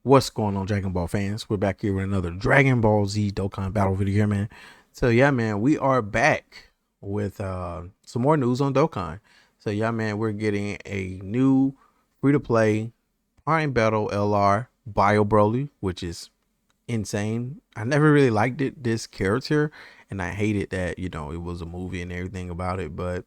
What's going on, Dragon Ball fans? We're back here with another Dragon Ball Z Dokkan battle video here, man. So yeah, man, we are back with some more news on Dokkan. So yeah, man, we're getting a new free-to-play Prime Battle LR Bio Broly, which is insane. I never really liked this character, and I hated that, it was a movie and everything about it. But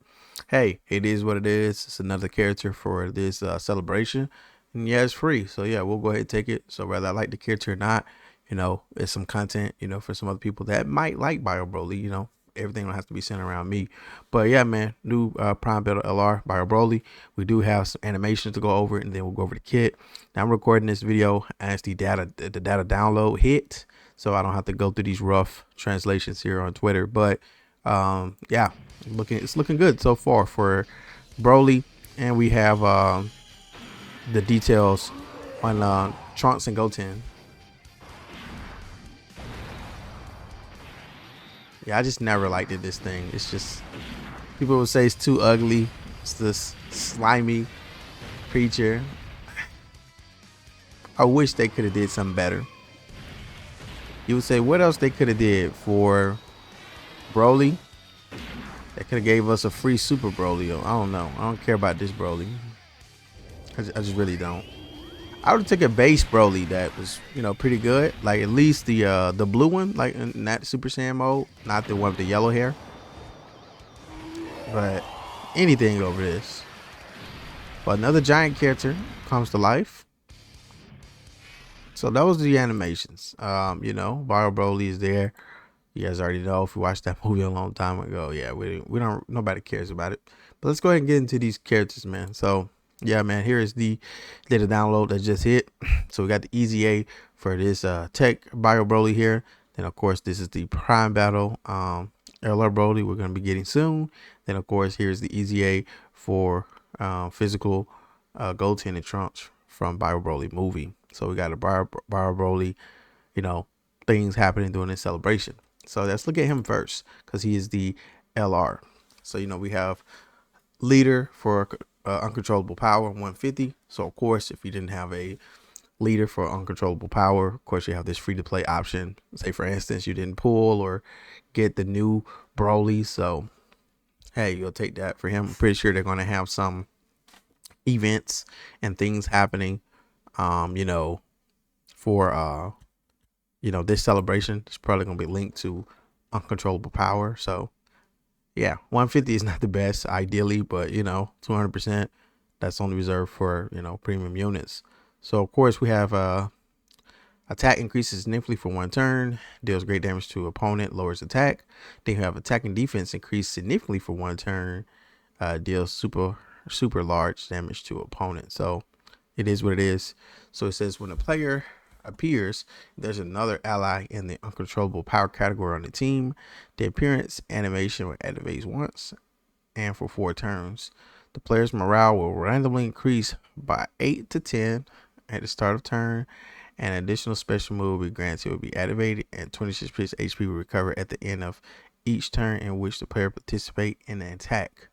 hey, it is what it is. It's another character for this celebration. And yeah, it's free. So yeah, we'll go ahead and take it. So whether I like the character or not, it's some content, for some other people that might like Bio Broly, everything don't have to be centered around me. But yeah, man, new Prime Battle LR Bio Broly. We do have some animations to go over, and then we'll go over the kit. Now I'm recording this video as the data download hit, so I don't have to go through these rough translations here on Twitter. But yeah, it's looking good so far for Broly, and we have the details on Trunks and Goten. Yeah, I just never liked this thing. It's just, people would say it's too ugly. It's this slimy creature. I wish they could have did something better. You would say, what else they could have did for Broly? They could have gave us a free Super Broly. I don't know. I don't care about this Broly. I just really don't. I would take a base Broly that was, pretty good. Like at least the blue one, like in that Super Saiyan mode, not the one with the yellow hair. But anything over this. But another giant character comes to life. So that was the animations. Bio Broly is there. You guys already know if you watched that movie a long time ago. Yeah, we don't, nobody cares about it. But let's go ahead and get into these characters, man. So yeah, man, here is the data download that just hit. So we got the Easy A for this tech Bio Broly here. Then of course this is the Prime Battle LR Broly we're gonna be getting soon. Then of course here's the Easy A for physical Goten and Trunks from Bio Broly movie. So we got a Bio Broly, things happening during this celebration. So let's look at him first because he is the LR. So, we have leader for uncontrollable power 150. So, of course, if you didn't have a leader for uncontrollable power, of course, you have this free to play option. Say, for instance, you didn't pull or get the new Broly. So, hey, you'll take that for him. I'm pretty sure they're going to have some events and things happening, for this celebration. It's probably gonna be linked to uncontrollable power. So yeah, 150 is not the best ideally, but 200%, that's only reserved for premium units. So of course we have attack increases significantly for one turn, deals great damage to opponent, lowers attack. Then you have attack and defense increase significantly for one turn, deals super large damage to opponent. So it is what it is. So it says when a player appears, there's another ally in the uncontrollable power category on the team. The appearance animation will activate once and for 4 turns. The player's morale will randomly increase by 8 to 10 at the start of turn. An additional special move will be granted, will be activated, and 26% HP will recover at the end of each turn in which the player participate in the attack.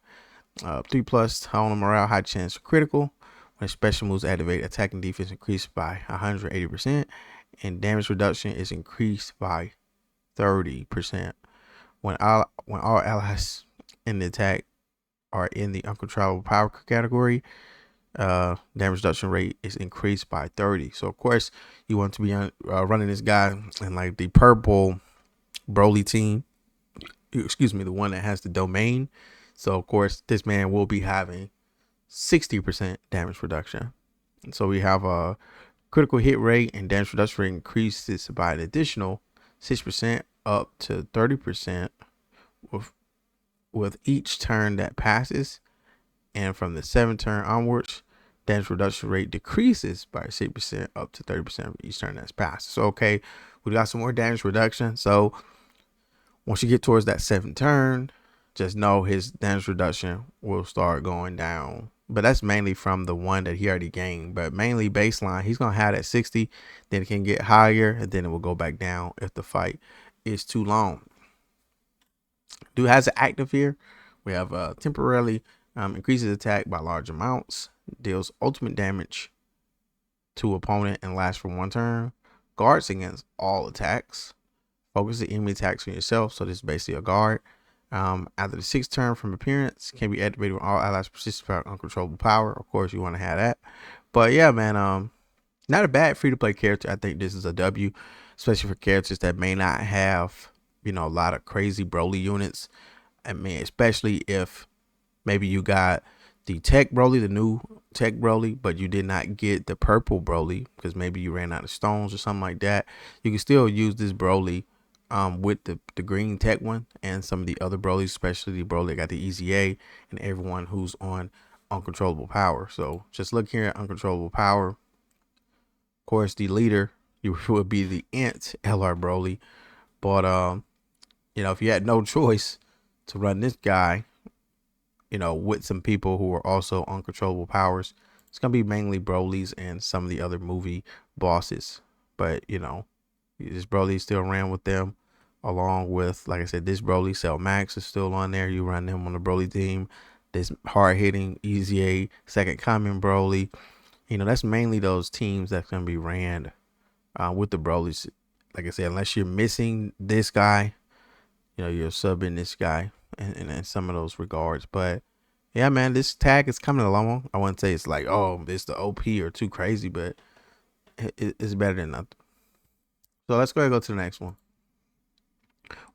3+ high on morale, high chance for critical. When special moves activate, attack and defense increase by 180%, and damage reduction is increased by 30%. When all allies in the attack are in the uncontrollable power category, damage reduction rate is increased by 30. So of course you want to be running this guy in like the purple Broly team. Excuse me, the one that has the domain. So of course this man will be having 60% damage reduction. So we have a critical hit rate and damage reduction rate increases by an additional 6% up to 30% with each turn that passes. And from the 7th turn onwards, damage reduction rate decreases by 6% up to 30% of each turn that's passed. So okay, we got some more damage reduction. So once you get towards that 7th turn, just know his damage reduction will start going down. But that's mainly from the one that he already gained. But mainly baseline, he's going to have that 60. Then it can get higher, and then it will go back down if the fight is too long. Dude has an active here. We have temporarily increases attack by large amounts. Deals ultimate damage to opponent and lasts for 1 turn. Guards against all attacks. Focus the enemy attacks on yourself. So this is basically a guard. After the 6th turn from appearance, can be activated when all allies persist without uncontrollable power. Of course, you want to have that. But yeah, man, not a bad free-to-play character. I think this is a W, especially for characters that may not have, a lot of crazy Broly units. I mean, especially if maybe you got the tech Broly, the new tech Broly, but you did not get the purple Broly because maybe you ran out of stones or something like that. You can still use this Broly with the green tech one and some of the other Brolys, especially the Broly that got the EZA and everyone who's on uncontrollable power. So just look here at uncontrollable power. Of course, the leader you would be the Ant LR Broly, but if you had no choice to run this guy, with some people who are also uncontrollable powers, it's gonna be mainly Broly's and some of the other movie bosses. But this Broly still ran with them, along with, like I said, this Broly. Cell Max is still on there. You run him on the Broly team. This hard hitting EZA second coming Broly. That's mainly those teams that's gonna be ran with the Broly's. Like I said, unless you're missing this guy, you're subbing this guy in some of those regards. But yeah, man, this tag is coming along. I wouldn't say it's like, oh, it's the OP or too crazy, but it's better than nothing. So let's go ahead and go to the next one.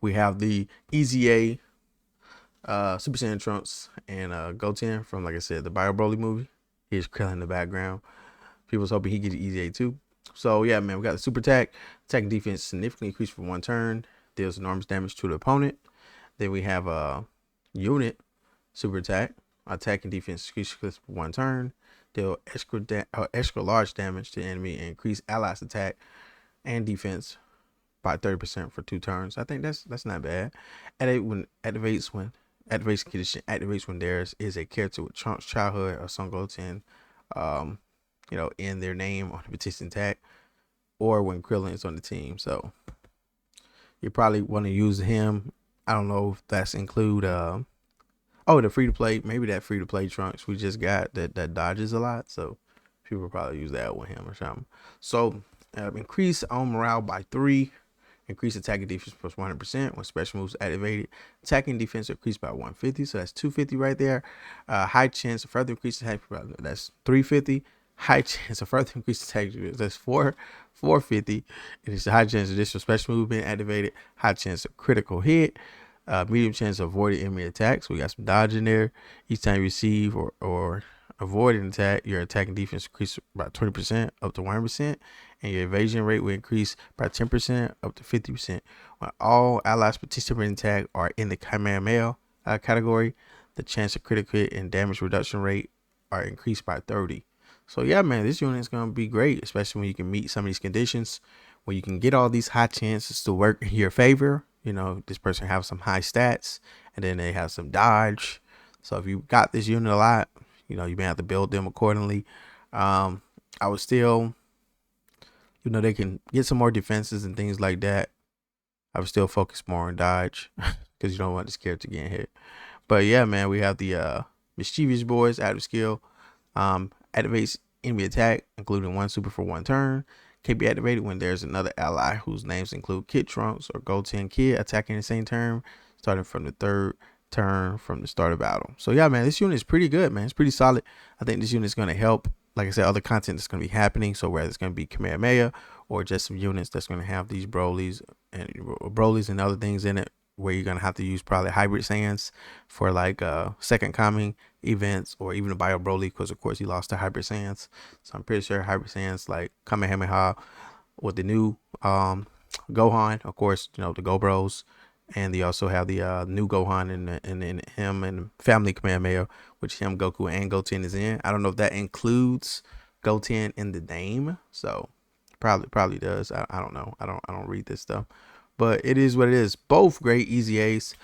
We have the EZA Super Saiyan Trunks and Goten from, like I said, the Bio Broly movie. Here's Krillin in the background. People's hoping he gets EZA too. So yeah, man, we got the super attack. Attack and defense significantly increased for 1 turn. Deals enormous damage to the opponent. Then we have a unit super attack. Attack and defense increase for 1 turn. Deal extra large damage to the enemy and increase allies attack and defense by 30% for 2 turns. I think that's not bad. Activation condition activates when there is a character with Trunks' childhood or Son Goten, in their name on the petition tag, or when Krillin is on the team. So you probably want to use him. I don't know if that's include the free to play. Maybe that free to play Trunks we just got that dodges a lot. So people probably use that with him or something. So increase on morale by 3. Increase attack and defense plus 100% when special moves activated. Attacking defense increased by 150, so that's 250 right there. High chance of further increase attack, that's 350. High chance of further increase attack, that's 450. And it's a high chance of additional special move being activated. High chance of critical hit. Medium chance of avoiding enemy attacks. We got some dodge in there. Each time you receive or avoid an attack, your attack and defense increase by 20% up to 100%, and your evasion rate will increase by 10% up to 50%. When all allies participating in attack are in the Kamehameha category, the chance of critical hit and damage reduction rate are increased by 30. So yeah, man, this unit is gonna be great, especially when you can meet some of these conditions, where you can get all these high chances to work in your favor. This person have some high stats, and then they have some dodge. So if you got this unit a lot, you may have to build them accordingly. I would still, they can get some more defenses and things like that. I would still focus more on dodge because you don't want this character getting hit. But yeah, man, we have the mischievous boys active skill. Activates enemy attack, including 1 super for 1 turn. Can be activated when there's another ally whose names include Kid Trunks or Goten Kid attacking the same turn, starting from the 3rd turn from the start of battle. So yeah, man, this unit is pretty good, man. It's pretty solid. I think this unit is going to help, like I said, other content that's going to be happening. So whether it's going to be Kamehameha or just some units that's going to have these Brolys and other things in it, where you're going to have to use probably hybrid Saiyans for like second coming events, or even a Bio Broly, because of course he lost to hybrid Saiyans. So I'm pretty sure hybrid Saiyans like Kamehameha with the new Gohan, of course, the Go Bros. And they also have the new Gohan and him and family Kamehameha, which him, Goku, and Goten is in. I don't know if that includes Goten in the name, so probably does. I don't know. I don't read this stuff, but it is what it is. Both great EZAs.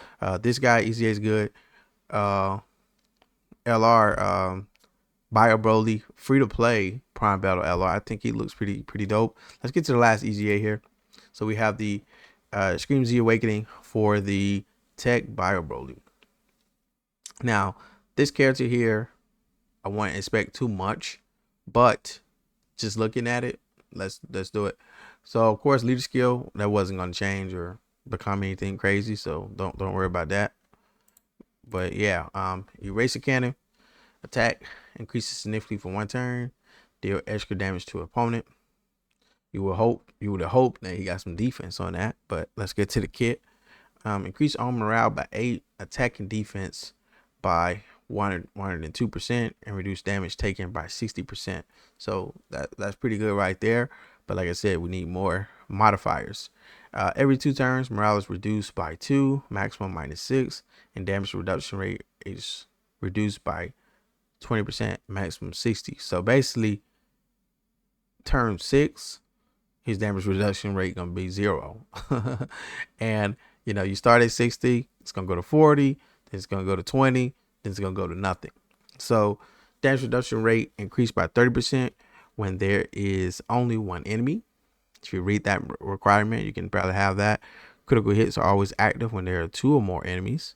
This guy EZA is good. LR Bio Broly free to play Prime Battle LR. I think he looks pretty dope. Let's get to the last EZA here. So we have the Scream Z Awakening for the Tech Bio Broly. Now, this character here, I wouldn't expect too much, but just looking at it, let's do it. So of course, leader skill that wasn't gonna change or become anything crazy. So don't worry about that. But yeah, eraser cannon attack increases significantly for 1 turn, deal extra damage to opponent. You would have hoped that he got some defense on that, but let's get to the kit. Increase all morale by 8, attack and defense by 102%, and reduce damage taken by 60%. So that's pretty good right there. But like I said, we need more modifiers. Every 2 turns, morale is reduced by 2, maximum -6, and damage reduction rate is reduced by 20%, maximum 60. So basically, turn 6, his damage reduction rate gonna be 0. And you start at 60, it's gonna go to 40, then it's gonna go to 20, then it's gonna go to nothing. So damage reduction rate increased by 30% when there is only 1 enemy. If you read that requirement, you can probably have that. Critical hits are always active when there are 2 or more enemies.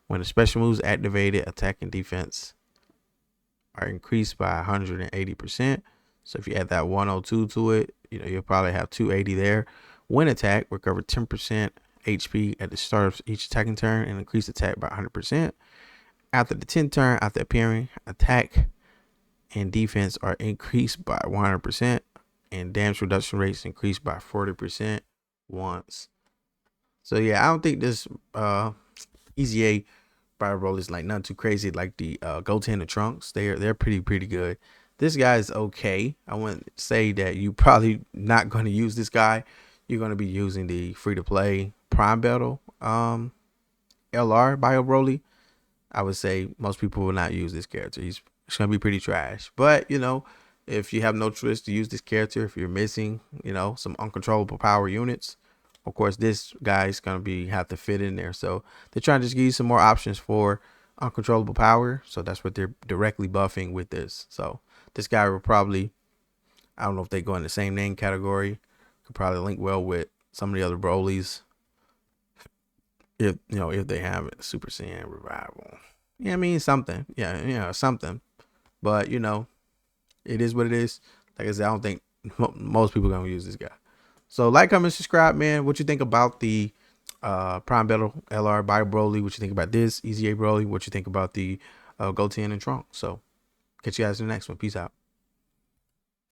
When the special moves activated, attack and defense are increased by 180%. So if you add that 102 to it, you'll probably have 280 there. When attack, recover 10% HP at the start of each attacking turn and increase attack by 100%. After the 10th turn, after appearing, attack and defense are increased by 100%, and damage reduction rates increased by 40% once. So yeah, I don't think this EZA BROLY is like nothing too crazy like the Goten and Trunks. They're pretty good. This guy is okay. I wouldn't say that you probably not going to use this guy. You're going to be using the free to play Prime Battle LR BROLY. I would say most people will not use this character. It's going to be pretty trash. But if you have no choice to use this character, if you're missing some uncontrollable power units, of course this guy's going to have to fit in there. So they're trying to just give you some more options for uncontrollable power. So that's what they're directly buffing with this. So this guy will probably, I don't know if they go in the same name category, could probably link well with some of the other Brolys. If they have it, Super Saiyan Revival. Yeah, I mean something. Yeah, something. But it is what it is. Like I said, I don't think most people are gonna use this guy. So like, comment, subscribe, man. What you think about the Prime Battle LR by BROLY? What you think about this EZA BROLY? What you think about the Goten and Trunks? So catch you guys in the next one. Peace out.